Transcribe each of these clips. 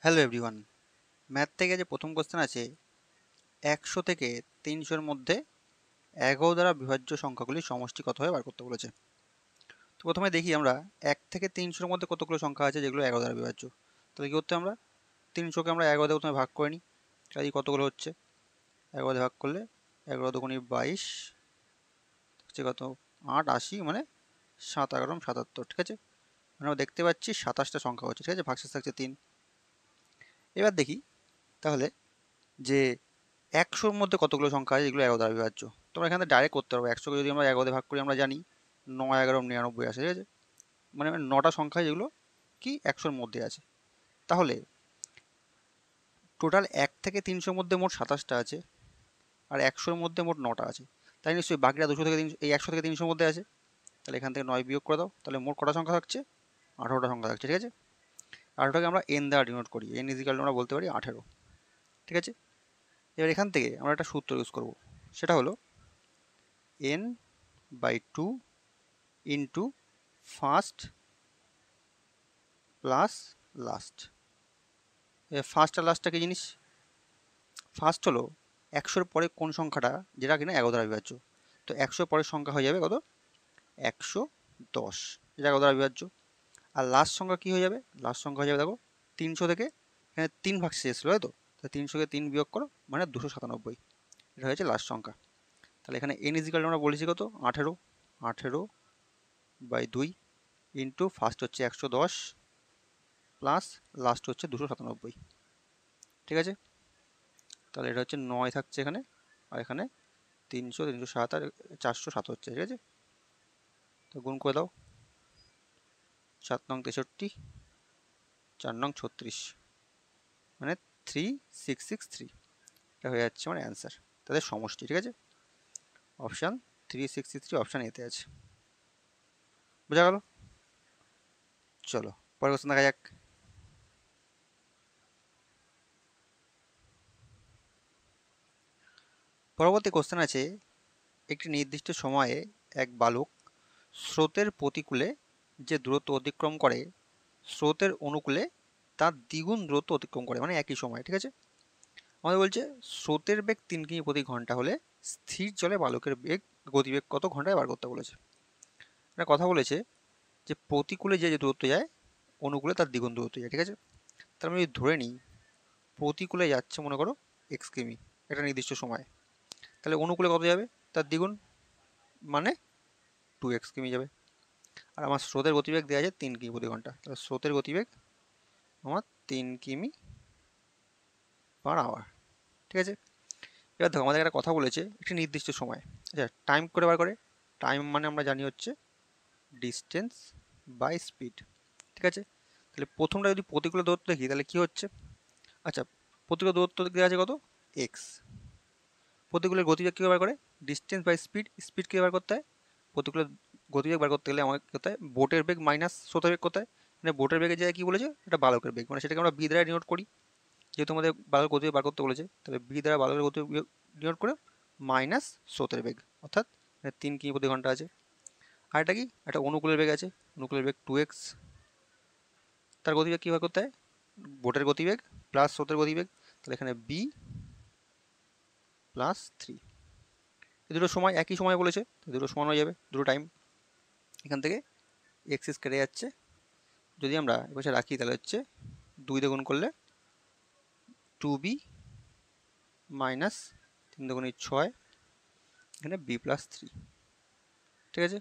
Hello everyone, math থেকে যে প্রথম কোশ্চেন আছে 100 থেকে 300-এর মধ্যে 11 দ্বারা বিভাজ্য সংখ্যাগুলির সমষ্টি কত হয় বার করতে বলেছে। তো প্রথমে দেখি আমরা 1 থেকে 300-এর মধ্যে কতগুলো সংখ্যা আছে যেগুলো 11 দ্বারা বিভাজ্য। তাহলে কি করতে আমরা 300-কে আমরা 11 দিয়ে প্রথমে ভাগ করে নিই। তাহলে কতগুলো হচ্ছে 11 দিয়ে ভাগ করলে 11 দুগুণে 22 হচ্ছে কত 8 80 মানে 7 11 77, ঠিক আছে। মানে আমরা দেখতে পাচ্ছি 27টা সংখ্যা হচ্ছে, ঠিক আছে, ভাগশেষ থাকছে 3। এবার দেখি তাহলে যে 100-র মধ্যে কতগুলো সংখ্যা আছে যেগুলো 11 দ্বারা বিভাজ্য। তোমরা এখানে ডাইরেক্ট করতে পারবো। 100-কে যদি আমরা 11 দিয়ে ভাগ করি আমরা জানি 9 11 99 আসে, ঠিক আছে। মানে 9টা সংখ্যা যেগুলো কি 100-র মধ্যে আছে। তাহলে টোটাল 1 থেকে 300-র মধ্যে মোট 27টা আছে, আর 100-র মধ্যে মোট 9টা আছে। তাই নিশ্চয়ই বাকিটা 200 থেকে 300 এই 100 থেকে 300-র মধ্যে আছে। তাহলে এখান থেকে 9 বিয়োগ করে দাও, তাহলে মোট কটা সংখ্যা থাকছে? 18টা সংখ্যা থাকছে, ঠিক আছে। 18টাকে আমরা n দ্বারা ডিনোট করি, n ইজিক্যাল টু আমরা বলতে পারি 18, ঠিক আছে। এবার এখান থেকে আমরা একটা সূত্র ইউজ করব, সেটা হলো n/2 into first plus last. First আর লাস্টটা কি জিনিস? ফার্স্ট হলো 100-র পরে কোন সংখ্যাটা যেটা কিনা 11 দ্বারা বিভাজ্য। তো 100-র পরের সংখ্যা হয়ে যাবে কত? 110, যেটা 11 দ্বারা বিভাজ্য। আর লাস্ট সংখ্যা কি হয়ে যাবে? লাস্ট সংখ্যা হয়ে যাবে দেখো 300 থেকে এখানে 3 ভাগ শেষ ছিল, তাই তো। 300-কে 3 বিয়োগ করো মানে 297, এটা হয়েছে লাস্ট সংখ্যা। তাহলে এখানে n ইজিক্যাল আমরা বলেছি কত? 18, 18/2 ইন্টু ফার্স্ট হচ্ছে 110 প্লাস লাস্ট হচ্ছে 297, ঠিক আছে। তাহলে এটা হচ্ছে 9 থাকছে এখানে, আর এখানে 300 307 আর 407 হচ্ছে, ঠিক আছে। তো গুণ করে দাও, 7 নং 63, 4 নং 36, মানে 3663, এটা হয়ে যাচ্ছে আমার অ্যান্সার, তাদের সমষ্টি, ঠিক আছে। অপশান 363 অপশান এতে আছে। বোঝা গেল? চলো পরের কোশ্চেন দেখা যাক। পরবর্তী কোশ্চেন আছে, একটি নির্দিষ্ট সময়ে এক বালক স্রোতের প্রতিকূলে যে দূরত্ব অতিক্রম করে স্রোতের অনুকূলে তার দ্বিগুণ দূরত্ব অতিক্রম করে, মানে একই সময়, ঠিক আছে। আমাদের বলছে স্রোতের বেগ 3 কিমি প্রতি ঘন্টা হলে স্থির জলে বালকের বেগ গতিবেগ কত ঘন্টায় বার করতে বলেছে। একটা কথা বলেছে যে প্রতিকূলে যে যে দূরত্ব যায় অনুকূলে তার দ্বিগুণ দূরত্ব যায়, ঠিক আছে। তার আমি যদি ধরে নিই প্রতিকূলে যাচ্ছে মনে করো এক্স কিমি একটা নির্দিষ্ট সময়, তাহলে অনুকূলে কত যাবে? তার দ্বিগুণ, মানে 2x কিমি যাবে। আর আমার স্রোতের গতিবেগ দেওয়া আছে 3 কিমি প্রতি ঘন্টা, তাহলে স্রোতের গতিবেগ আমার 3 কিমি পার আওয়ার, ঠিক আছে। এবার দেখো আমাদের একটা কথা বলেছে একটি নির্দিষ্ট সময়, আচ্ছা টাইম করে বার করে। টাইম মানে আমরা জানি হচ্ছে ডিস্টেন্স বাই স্পিড, ঠিক আছে। তাহলে প্রথমটা যদি প্রতিকূল দূরত্ব দেখি তাহলে কি হচ্ছে? আচ্ছা প্রতিকূল দূরত্ব দেওয়া আছে কত? এক্স। প্রতিকূলের গতিবেগ কী বার করে? Distance by speed. স্পিড কী বার করতে হয়? প্রতিকূলের গতিবেগ বার করতে গেলে আমাকে করতে হয় বোটের বেগ মাইনাস স্রোতের বেগ করতে হয়। মানে বোটের বেগের জায়গায় কী বলেছে? এটা বালকের বেগ, মানে সেটাকে আমরা বি দ্বারা ডিনোট করি। যেহেতু আমাদের বালকের গতিবেগ বার করতে বলেছে তাহলে বি দ্বারা বালকের গতিবেগ ডিনোট করে মাইনাস স্রোতের বেগ, অর্থাৎ 3 কিমি প্রতি ঘন্টা আছে। আর এটা কি? একটা অনুকূলের বেগ আছে, অনুকূলের বেগ 2x। তার গতিবেগ কী বার করতে হয়? বোটের গতিবেগ প্লাস স্রোতের গতিবেগ, তাহলে এখানে বি প্লাস 3। এই দুটো সময় একই সময় বলেছে, দুটো সমান হয়ে যাবে, দুটো টাইম। এখান থেকে এক্সিস কেটে যাচ্ছে, যদি আমরা এপাশে রাখি তাহলে হচ্ছে 2 দিয়ে গুণ করলে 2b মাইনাস 3 দুগুণে 6, এখানে বি প্লাস 3, ঠিক আছে।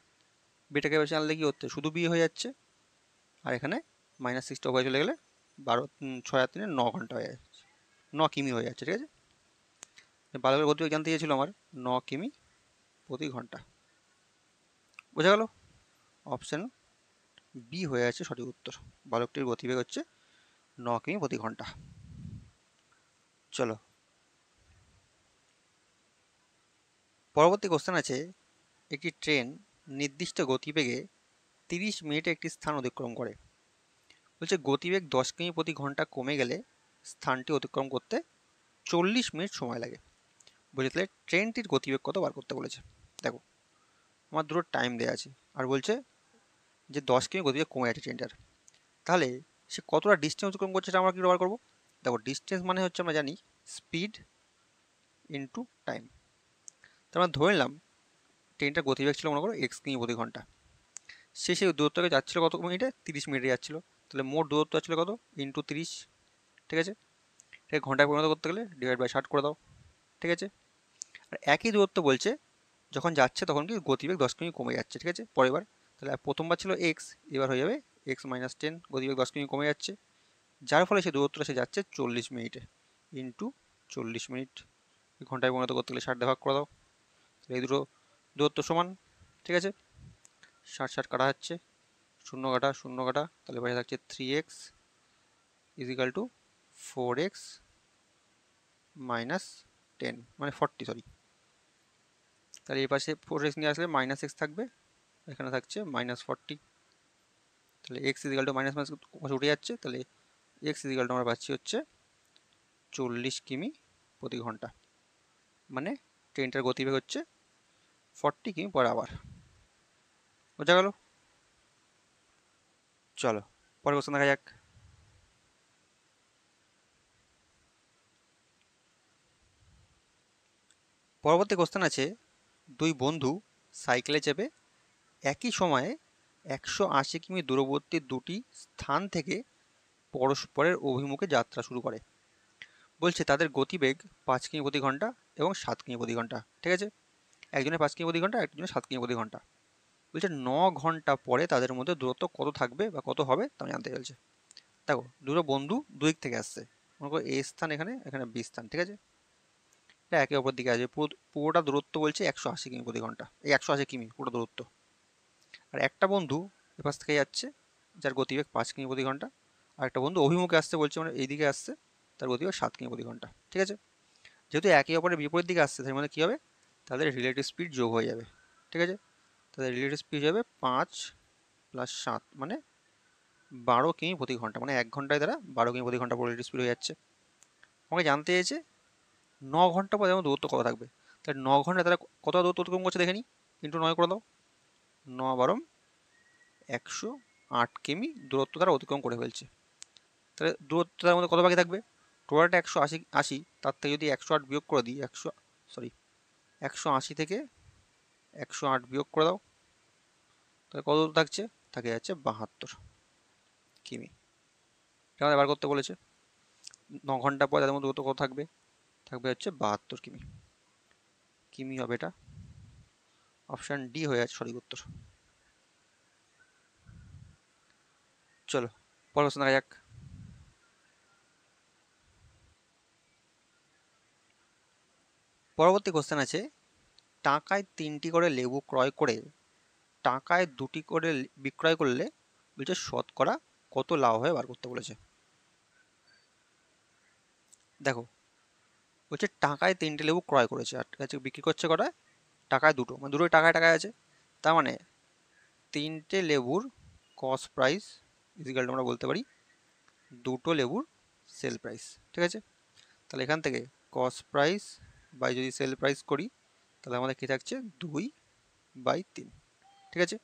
বিটাকে এবার আনলে কি হচ্ছে? শুধু বি হয়ে যাচ্ছে, আর এখানে মাইনাস 6টা উপরে চলে গেলে 12 6 আর 3 9 ঘন্টা হয়ে যাচ্ছে, 9 কিমি হয়ে যাচ্ছে, ঠিক আছে। বালকের গতিবেগ জানতে চেয়েছিল আমার 9 কিমি প্রতি ঘন্টা। বোঝা গেল? অপশান বি হয়ে আছে সঠিক উত্তর। বালকটির গতিবেগ হচ্ছে 9 কিমি প্রতি ঘন্টা। চলো পরবর্তী কোশ্চেন আছে, একটি ট্রেন নির্দিষ্ট গতিবেগে 30 মিনিটে একটি স্থান অতিক্রম করে। বলছে গতিবেগ 10 কিমি প্রতি ঘন্টা কমে গেলে স্থানটি অতিক্রম করতে 40 মিনিট সময় লাগে। বলছে তাহলে ট্রেনটির গতিবেগ কত বার করতে বলেছে। দেখো আমার দুটো টাইম দেওয়া আছে, আর বলছে যে 10 কিমি গতিবেগ কমে যাচ্ছে ট্রেনটার। তাহলে সে কতটা ডিস্টেন্স অতিক্রম করছে সেটা আমরা কি ব্যবহার করবো? দেখো ডিস্টেন্স মানে হচ্ছে আমরা জানি স্পিড ইনটু টাইম। তার মানে ধরে নিলাম ট্রেনটার গতিবেগ ছিল মনে করো এক্স কিমি প্রতি ঘন্টা। সে সেই দূরত্বকে যাচ্ছিল কত মিনিটে? 30 মিনিটে যাচ্ছিল। তাহলে মোট দূরত্ব ছিল কত? ইনটু 30। ঠিক আছে, এটাকে ঘন্টায় পরিণত করতে গেলে ডিভাইড বাই 60 করে দাও। ঠিক আছে, আর একই দূরত্ব বলছে যখন যাচ্ছে তখন কি গতিবেগ 10 কিমি কমে যাচ্ছে। ঠিক আছে, পরের বার তাহলে প্রথমবার ছিল এক্স, এবার হয়ে যাবে এক্স মাইনাস 10, গতিবেগ 10 কিমি কমে যাচ্ছে, যার ফলে সেই দূরত্বটা সে যাচ্ছে 40 মিনিটে। ইন্টু 40 মিনিট, ঘন্টায় পরিণত করতে গেলে 60 দিয়ে ভাগ করে দাও। এই দুটো দূরত্ব সমান। ঠিক আছে, 60 কাটা যাচ্ছে, শূন্য কাটা শূন্য কাটা, তাহলে বাইরে থাকছে 3x is equal two 4x minus 10 মানে 40, সরি। তাহলে এই পাশে 4x নিয়ে আসলে মাইনাস এক্স থাকবে, এখানে থাকছে মাইনাস 40। তাহলে x is equal to minus minus উঠে যাচ্ছে, তাহলে এক্স ইজিক্যাল টু আমরা পাচ্ছি হচ্ছে 40 কিমি প্রতি ঘন্টা। মানে ট্রেনটার গতিবেগ হচ্ছে 40 কিমি পার আওয়ার। বোঝা গেল? চলো পরের কোশ্চেন দেখা যাক। পরবর্তী কোশ্চেন আছে, দুই বন্ধু সাইকেলে চেপে একই সময়ে 180 কিমি দূরবর্তী দুটি স্থান থেকে পরস্পরের অভিমুখে যাত্রা শুরু করে। বলছে তাদের গতিবেগ 5 কিমি প্রতি ঘন্টা এবং 7 কিমি প্রতি ঘন্টা। ঠিক আছে, একজনের 5 কিমি প্রতি ঘন্টা, একজনের 7 কিমি প্রতি ঘন্টা। বলছে 9 ঘন্টা পরে তাদের মধ্যে দূরত্ব কত থাকবে বা কত হবে তা জানতে চলছে। দেখো দুটো বন্ধু দুই দিক থেকে আসছে, মনে করো এ স্থান এখানে, এখানে বি স্থান। ঠিক আছে, এটা একে অপর দিকে আসবে, পুরোটা দূরত্ব বলছে 180 কিমি প্রতি ঘন্টা, এই 180 কিমি পুরো দূরত্ব। আর একটা বন্ধু এপাশ থেকে যাচ্ছে, যার গতিবেগ 5 কিমি প্রতি ঘন্টা, আর একটা বন্ধু অভিমুখে আসছে বলছে, মানে এইদিকে আসছে, তার গতিবেগ 7 কিমি প্রতি ঘন্টা। ঠিক আছে, যেহেতু একে অপরের বিপরীত দিকে আসছে তার মানে কী হবে, তাদের রিলেটিভ স্পিড যোগ হয়ে যাবে। ঠিক আছে, তাদের রিলেটিভ স্পিড যাবে 5 প্লাস 7 মানে 12 কিমি প্রতি ঘন্টা, মানে 1 ঘন্টায় তারা 12 কিমি প্রতি ঘন্টা রিলেটিভ স্পিড হয়ে যাচ্ছে। আমাকে জানতে চেয়েছে 9 ঘন্টা পর যেমন দূরত্ব কত থাকবে। তাহলে 9 ঘন্টায় তারা কত দূরত্ব অতিক্রম করছে দেখে নিই, ইন্টু 9 করে দাও। 9 × 12 108 কিমি দূরত্ব তারা অতিক্রম করে ফেলছে। তাহলে দূরত্ব তার মধ্যে কত বাকি থাকবে? টোটালটা 180, তার থেকে যদি 108 বিয়োগ করে দিই, 180 থেকে 108 বিয়োগ করে দাও, তাহলে কত দূর থাকছে? থাকে যাচ্ছে 72 কিমি। এটা আমাদের বার করতে বলেছে। 9 ঘন্টা পর তাদের মধ্যে দূরত্ব কত থাকবে? থাকবে হচ্ছে 72 কিমি। কিমি হবে এটা, অপশান ডি হয়ে যাচ্ছে সঠিক উত্তর। চলো পরের প্রশ্ন দেখা যাক। পরবর্তী কোশ্চেন আছে, টাকায় 3টি করে লেবু ক্রয় করে টাকায় 2টি করে বিক্রয় করলে বলছে শতকরা কত লাভ হয় বার করতে বলেছে। দেখো বলছে টাকায় 3টে লেবু ক্রয় করেছে আর বিক্রি করছে কটায়? টাকায় 2টো, মানে দুটোই টাকায় টাকায় আছে। তার মানে 3টে লেবুর কস্ট প্রাইস ইজিক্যাল আমরা বলতে পারি 2টো লেবুর সেল প্রাইস। ঠিক আছে, তাহলে এখান থেকে কস্ট প্রাইস বাই যদি সেল প্রাইস করি তাহলে আমাদের কী থাকছে? 2/3। ঠিক আছে,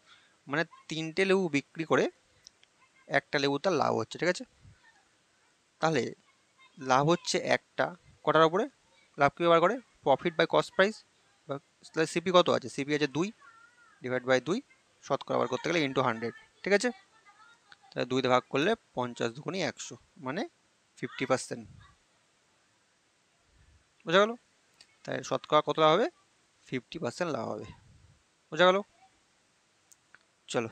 মানে 3টে লেবু বিক্রি করে একটা লেবু তার লাভ হচ্ছে। ঠিক আছে, তাহলে লাভ হচ্ছে একটা, কটার উপরে লাভ কী ব্যবহার করে? প্রফিট বাই কস্ট প্রাইস, বা তাহলে সিপি কত আছে? সিপি আছে 2 ডিভাইড বাই 2, শতকরা বার করতে গেলে ইন্টু 100। ঠিক আছে, তাহলে 2 দিয়ে ভাগ করলে 50 দুগুণি 100 মানে 50%। বোঝা গেল? তাই শতকরা কত লাভ হবে? 50% লাভ হবে। বোঝা গেল? চলো